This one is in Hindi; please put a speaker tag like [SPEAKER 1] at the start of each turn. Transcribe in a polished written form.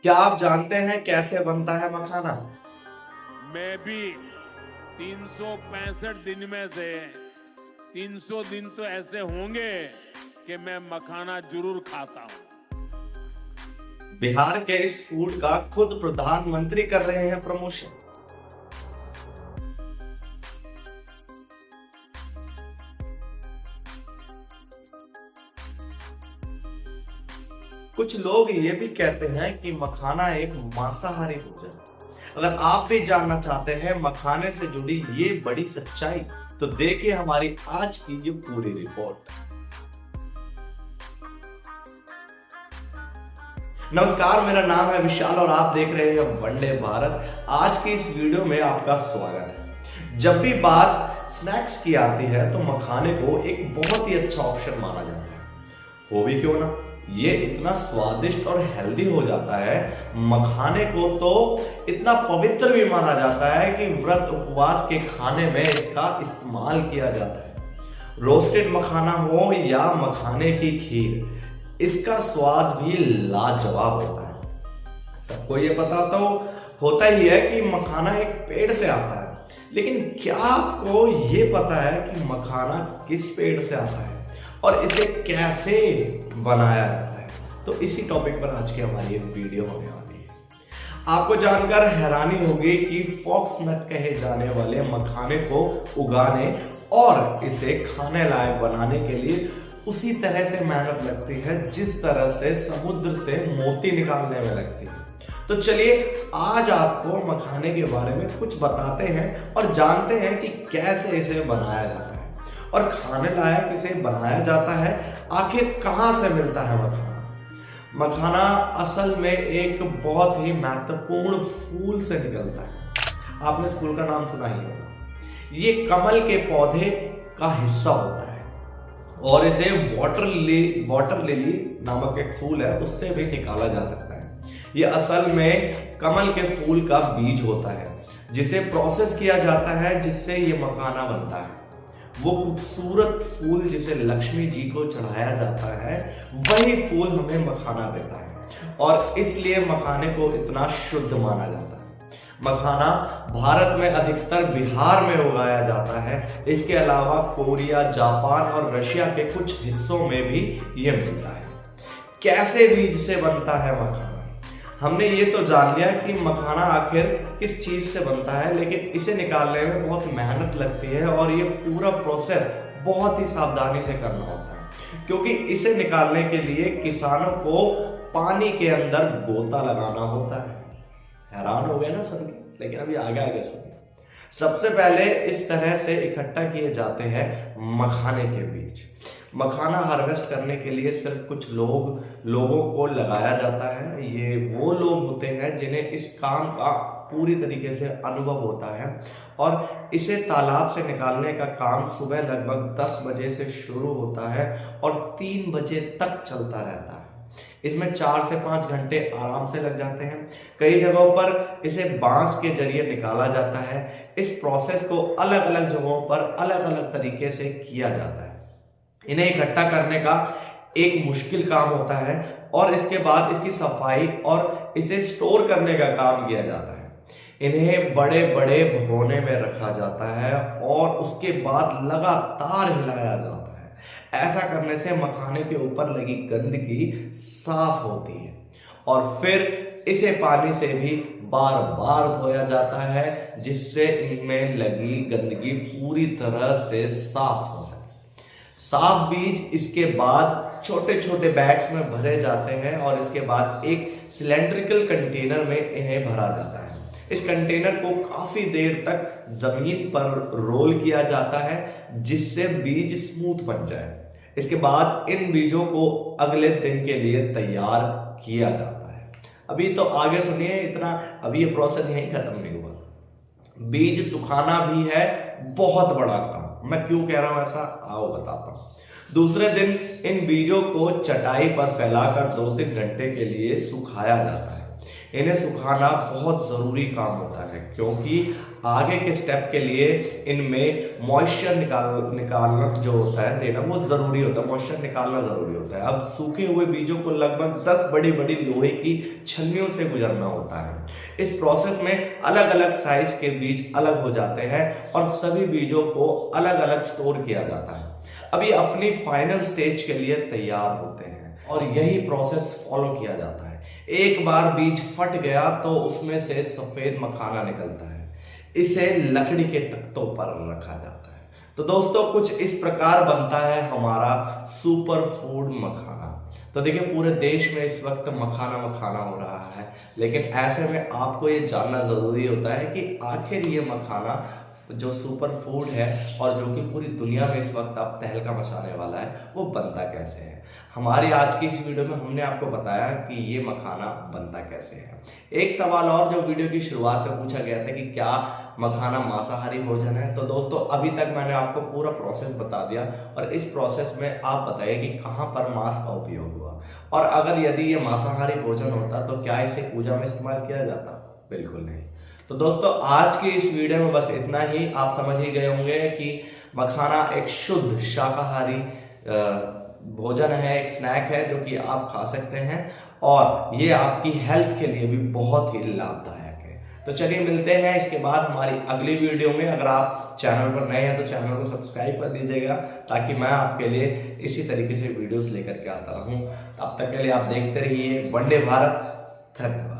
[SPEAKER 1] क्या आप जानते हैं कैसे बनता है मखाना?
[SPEAKER 2] मैं भी 365 दिन में से 300 दिन तो ऐसे होंगे कि मैं मखाना जरूर खाता हूं।
[SPEAKER 1] बिहार के इस फूड का खुद प्रधानमंत्री कर रहे हैं प्रमोशन। कुछ लोग ये भी कहते हैं कि मखाना एक मांसाहारी भोजन है। अगर आप भी जानना चाहते हैं मखाने से जुड़ी ये बड़ी सच्चाई, तो देखिए हमारी आज की ये पूरी रिपोर्ट। नमस्कार, मेरा नाम है विशाल और आप देख रहे हैं वंडे भारत। आज की इस वीडियो में आपका स्वागत है। जब भी बात स्नैक्स की आती है तो मखाने को एक बहुत ही अच्छा ऑप्शन माना जाता है। हो भी क्यों ना, ये इतना स्वादिष्ट और हेल्दी हो जाता है। मखाने को तो इतना पवित्र भी माना जाता है कि व्रत उपवास के खाने में इसका इस्तेमाल किया जाता है। रोस्टेड मखाना हो या मखाने की खीर, इसका स्वाद भी लाजवाब होता है। सबको ये पता तो होता ही है कि मखाना एक पेड़ से आता है, लेकिन क्या आपको ये पता है कि मखाना किस पेड़ से आता है और इसे कैसे बनाया जाता है? तो इसी टॉपिक पर आज की हमारी एक वीडियो होने वाली है। आपको जानकर हैरानी होगी कि फॉक्सनट कहे जाने वाले मखाने को उगाने और इसे खाने लायक बनाने के लिए उसी तरह से मेहनत लगती है जिस तरह से समुद्र से मोती निकालने में लगती है। तो चलिए आज आपको मखाने के बारे में कुछ बताते हैं और जानते हैं कि कैसे इसे बनाया जाता है और खाने लायक इसे बनाया जाता है। आखिर कहां से मिलता है मखाना? मखाना असल में एक बहुत ही महत्वपूर्ण फूल से निकलता है। आपने इस फूल का नाम सुना ही होगा। ये कमल के पौधे का हिस्सा होता है और इसे वाटर लिली नामक एक फूल है, उससे भी निकाला जा सकता है। ये असल में कमल के फूल का बीज होता है जिसे प्रोसेस किया जाता है, जिससे ये मखाना बनता है। वो खूबसूरत फूल जिसे लक्ष्मी जी को चढ़ाया जाता है, वही फूल हमें मखाना देता है और इसलिए मखाने को इतना शुद्ध माना जाता है। मखाना भारत में अधिकतर बिहार में उगाया जाता है। इसके अलावा कोरिया, जापान और रशिया के कुछ हिस्सों में भी ये मिलता है। कैसे बीज से बनता है मखाना? हमने ये तो जान लिया कि मखाना आखिर किस चीज से बनता है, लेकिन इसे निकालने में बहुत मेहनत लगती है और ये पूरा प्रोसेस बहुत ही सावधानी से करना होता है, क्योंकि इसे निकालने के लिए किसानों को पानी के अंदर गोता लगाना होता है। हैरान हो गए ना सुन के? लेकिन अभी आगे आगे सुनिए। सबसे पहले इस तरह से इकट्ठा किए जाते हैं मखाने के बीज। मखाना हार्वेस्ट करने के लिए सिर्फ कुछ लोगों को लगाया जाता है। ये वो लोग होते हैं जिन्हें इस काम का पूरी तरीके से अनुभव होता है और इसे तालाब से निकालने का काम सुबह लगभग 10 बजे से शुरू होता है और 3 बजे तक चलता रहता है। इसमें 4 से 5 घंटे आराम से लग जाते हैं। कई जगहों पर इसे बांस के जरिए निकाला जाता है। इस प्रोसेस को अलग अलग जगहों पर अलग अलग तरीके से किया जाता है। इन्हें इकट्ठा करने का एक मुश्किल काम होता है और इसके बाद इसकी सफाई और इसे स्टोर करने का काम किया जाता है। इन्हें बड़े बड़े भगोने में रखा जाता है और उसके बाद लगातार हिलाया जाता है। ऐसा करने से मखाने के ऊपर लगी गंदगी साफ होती है और फिर इसे पानी से भी बार बार धोया जाता है, जिससे इनमें लगी गंदगी पूरी तरह से साफ हो सके। साफ बीज इसके बाद छोटे छोटे बैग्स में भरे जाते हैं और इसके बाद एक सिलेंड्रिकल कंटेनर में इन्हें भरा जाता है। इस कंटेनर को काफी देर तक जमीन पर रोल किया जाता है, जिससे बीज स्मूथ बन जाए। इसके बाद इन बीजों को अगले दिन के लिए तैयार किया जाता है। अभी तो आगे सुनिए, इतना अभी ये प्रोसेस यहीं खत्म नहीं हुआ। बीज सुखाना भी है बहुत बड़ा काम। मैं क्यों कह रहा हूं ऐसा, आओ बताता हूं। दूसरे दिन इन बीजों को चटाई पर फैलाकर 2-3 घंटे के लिए सुखाया जाता है। इन्हें सुखाना बहुत ज़रूरी काम होता है, क्योंकि आगे के स्टेप के लिए इनमें मॉइस्चर निकालना जो होता है देना वो ज़रूरी होता है, मॉइस्चर निकालना ज़रूरी होता है। अब सूखे हुए बीजों को लगभग 10 बड़ी बड़ी लोहे की छन्नियों से गुजरना होता है। इस प्रोसेस में अलग अलग साइज के बीज अलग हो जाते हैं और सभी बीजों को अलग अलग स्टोर किया जाता है। अब ये अपनी फाइनल स्टेज के लिए तैयार होते हैं और यही प्रोसेस फॉलो किया जाता है। एक बार बीज फट गया तो उसमें से सफेद मखाना निकलता है, इसे लकड़ी के तख्तों पर रखा जाता है। तो दोस्तों कुछ इस प्रकार बनता है हमारा सुपर फूड मखाना। तो देखिए पूरे देश में इस वक्त मखाना हो रहा है, लेकिन ऐसे में आपको ये जानना जरूरी होता है कि आखिर ये मखाना जो सुपर फूड है और जो कि पूरी दुनिया में इस वक्त अब तहलका मचाने वाला है, वो बनता कैसे है। हमारी आज की इस वीडियो में हमने आपको बताया कि ये मखाना बनता कैसे है। एक सवाल और जो वीडियो की शुरुआत में पूछा गया था कि क्या मखाना मांसाहारी भोजन है, तो दोस्तों अभी तक मैंने आपको पूरा प्रोसेस बता दिया और इस प्रोसेस में आप बताइए कि कहाँ पर मांस का उपयोग हुआ, और अगर यदि ये मांसाहारी भोजन होता तो क्या इसे पूजा में इस्तेमाल किया जाता? बिल्कुल नहीं। तो दोस्तों आज की इस वीडियो में बस इतना ही। आप समझ ही गए होंगे कि मखाना एक शुद्ध शाकाहारी भोजन है, एक स्नैक है जो कि आप खा सकते हैं और ये आपकी हेल्थ के लिए भी बहुत ही लाभदायक है। तो चलिए मिलते हैं इसके बाद हमारी अगली वीडियो में। अगर आप चैनल पर नए हैं तो चैनल को सब्सक्राइब कर दीजिएगा ताकि मैं आपके लिए इसी तरीके से वीडियोस लेकर के आता रहूं। तब तक के लिए आप देखते रहिए वंदे भारत। धन्यवाद।